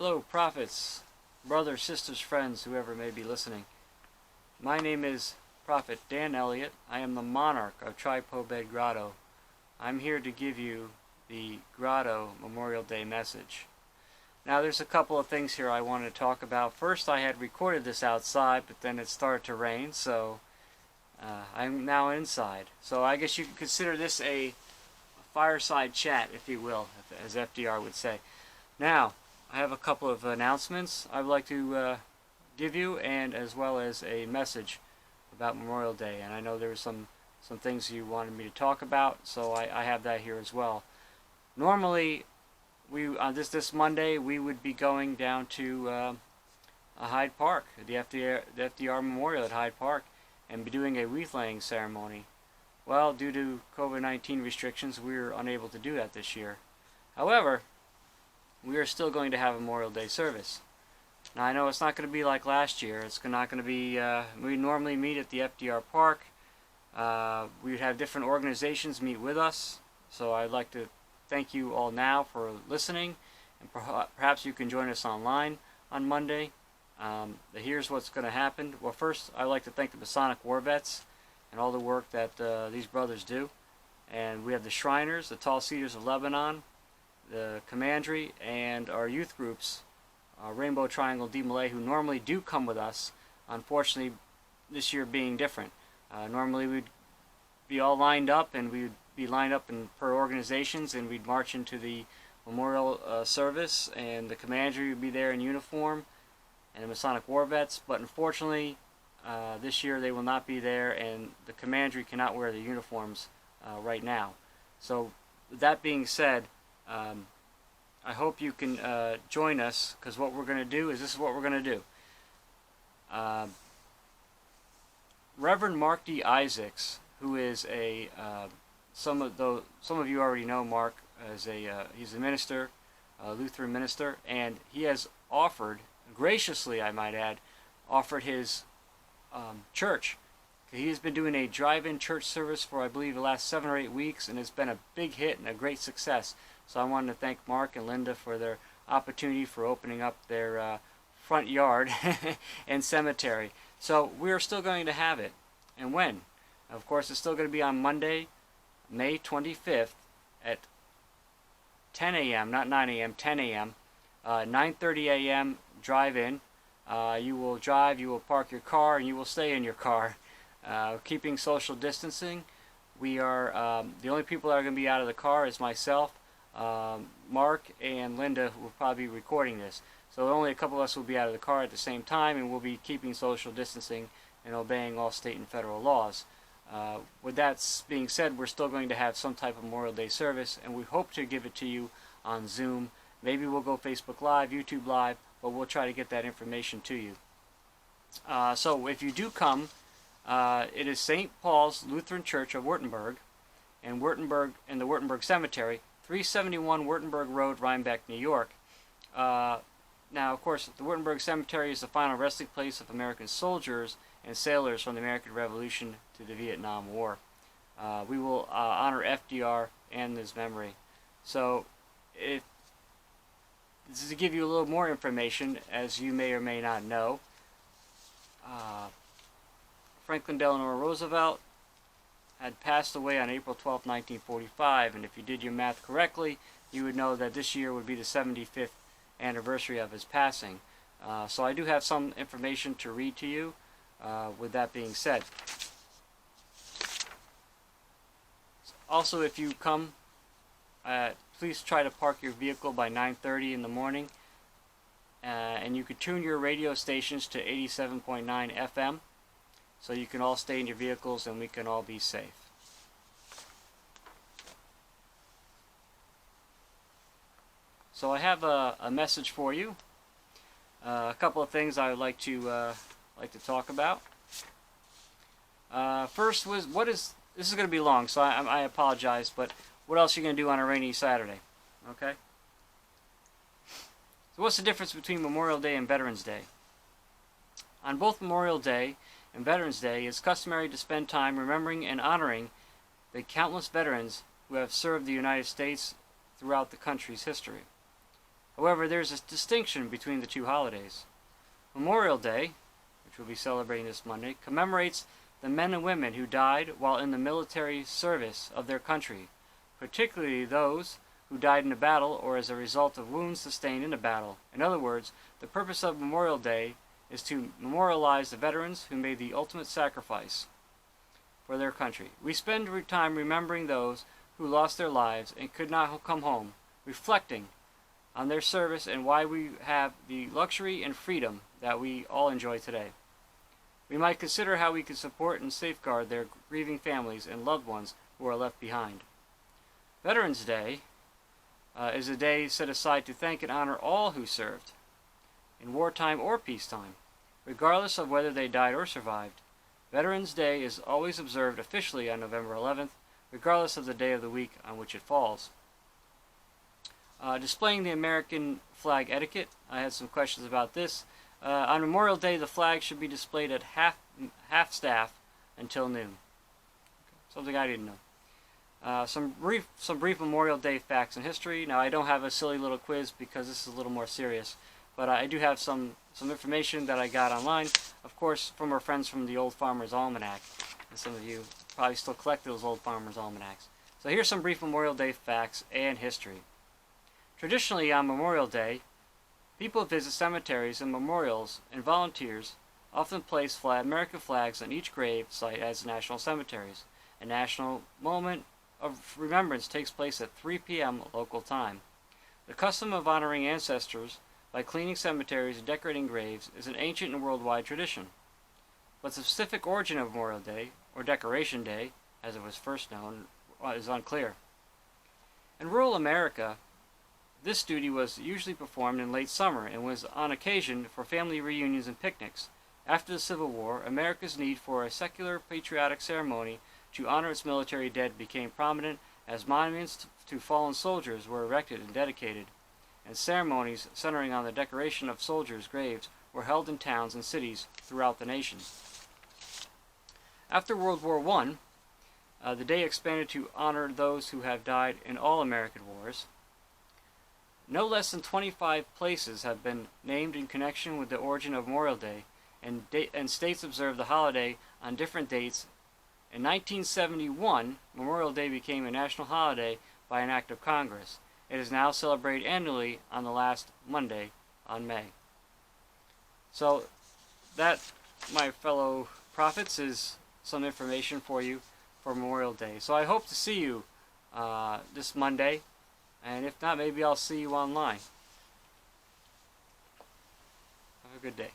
Hello, prophets, brothers, sisters, friends, whoever may be listening. My name is Prophet Dan Elliott. I am the monarch of Tripobed Grotto. I'm here to give you the Grotto Memorial Day message. Now, there's a couple of things here I wanted to talk about. First, I had recorded this outside, but then it started to rain, so I'm now inside. So I guess you could consider this a fireside chat, if you will, as FDR would say. Now, I have a couple of announcements I would like to give you, and as well as a message about Memorial Day. And I know there were some things you wanted me to talk about, so I have that here as well. Normally, this Monday we would be going down to Hyde Park, the FDR Memorial at Hyde Park, and be doing a wreath laying ceremony. Well, due to COVID-19 restrictions, we were unable to do that this year. However, we are still going to have a Memorial Day service. Now, I know it's not going to be like last year. It's not going to be, we normally meet at the FDR Park. We would have different organizations meet with us. So I'd like to thank you all now for listening, and perhaps you can join us online on Monday. Here's what's going to happen. Well, first, I'd like to thank the Masonic War Vets and all the work that these brothers do. And we have the Shriners, the Tall Cedars of Lebanon, the Commandery, and our youth groups, Rainbow Triangle D. Malay, who normally do come with us. Unfortunately, this year being different. Normally we'd be all lined up, and we'd be lined up per organizations, and we'd march into the memorial service, and the Commandery would be there in uniform, and the Masonic War Vets. But unfortunately, this year they will not be there, and the Commandery cannot wear the uniforms right now. So, with that being said, I hope you can join us, because what we're going to do is this is what we're going to do. Reverend Mark D. Isaacs, who is a some of you already know Mark as he's a minister, a Lutheran minister, and he has offered graciously, I might add, offered his church. He has been doing a drive-in church service for, I believe, the last 7 or 8 weeks, and it's been a big hit and a great success. So I wanted to thank Mark and Linda for their opportunity for opening up their front yard and cemetery. So we're still going to have it. And when? Of course, it's still going to be on Monday, May 25th at 10 a.m., not 9 a.m., 10 a.m., 9:30 a.m. drive-in. You will drive, you will park your car, and you will stay in your car, keeping social distancing. We are, the only people that are going to be out of the car is myself, Mark, and Linda, who will probably be recording this. So only a couple of us will be out of the car at the same time, and we'll be keeping social distancing and obeying all state and federal laws. With that being said, we're still going to have some type of Memorial Day service, and we hope to give it to you on Zoom. Maybe we'll go Facebook Live, YouTube Live, but we'll try to get that information to you. So if you do come, it is St. Paul's Lutheran Church of Württemberg, and the Württemberg Cemetery, 371 Württemberg Road, Rhinebeck, New York. Now, of course, the Württemberg Cemetery is the final resting place of American soldiers and sailors from the American Revolution to the Vietnam War. We will honor FDR and his memory. So, this is to give you a little more information, as you may or may not know. Franklin Delano Roosevelt had passed away on April 12, 1945, and if you did your math correctly, you would know that this year would be the 75th anniversary of his passing. So I do have some information to read to you, with that being said. Also, if you come, please try to park your vehicle by 9:30 in the morning, and you could tune your radio stations to 87.9 FM, so you can all stay in your vehicles and we can all be safe. So I have a message for you. A couple of things I would like to talk about. First was, this is going to be long, so I apologize, but what else are you going to do on a rainy Saturday? Okay? So what's the difference between Memorial Day and Veterans Day? On both Memorial Day and Veterans Day, it's customary to spend time remembering and honoring the countless veterans who have served the United States throughout the country's history. However, there is a distinction between the two holidays. Memorial Day, which we'll be celebrating this Monday, commemorates the men and women who died while in the military service of their country, particularly those who died in a battle or as a result of wounds sustained in a battle. In other words, the purpose of Memorial Day is to memorialize the veterans who made the ultimate sacrifice for their country. We spend time remembering those who lost their lives and could not come home, reflecting on their service and why we have the luxury and freedom that we all enjoy today. We might consider how we can support and safeguard their grieving families and loved ones who are left behind. Veterans Day is a day set aside to thank and honor all who served, in wartime or peacetime, regardless of whether they died or survived. Veterans Day is always observed officially on November 11th, regardless of the day of the week on which it falls. Displaying the American flag etiquette, I had some questions about this. On Memorial Day, the flag should be displayed at half staff until noon. Something I didn't know. Some brief Memorial Day facts and history. Now, I don't have a silly little quiz because this is a little more serious, but I do have some information that I got online, of course, from our friends from the Old Farmer's Almanac. And some of you probably still collect those Old Farmer's Almanacs. So here's some brief Memorial Day facts and history. Traditionally, on Memorial Day, people visit cemeteries and memorials, and volunteers often place American flags on each grave site as national cemeteries. A national moment of remembrance takes place at 3 p.m. local time. The custom of honoring ancestors by cleaning cemeteries and decorating graves is an ancient and worldwide tradition. But the specific origin of Memorial Day, or Decoration Day, as it was first known, is unclear. In rural America, this duty was usually performed in late summer and was on occasion for family reunions and picnics. After the Civil War, America's need for a secular patriotic ceremony to honor its military dead became prominent as monuments to fallen soldiers were erected and dedicated, and ceremonies centering on the decoration of soldiers' graves were held in towns and cities throughout the nation. After World War I, the day expanded to honor those who have died in all American wars. No less than 25 places have been named in connection with the origin of Memorial Day, and states observe the holiday on different dates. In 1971, Memorial Day became a national holiday by an act of Congress. It is now celebrated annually on the last Monday on May. So that, my fellow prophets, is some information for you for Memorial Day. So I hope to see you this Monday. And if not, maybe I'll see you online. Have a good day.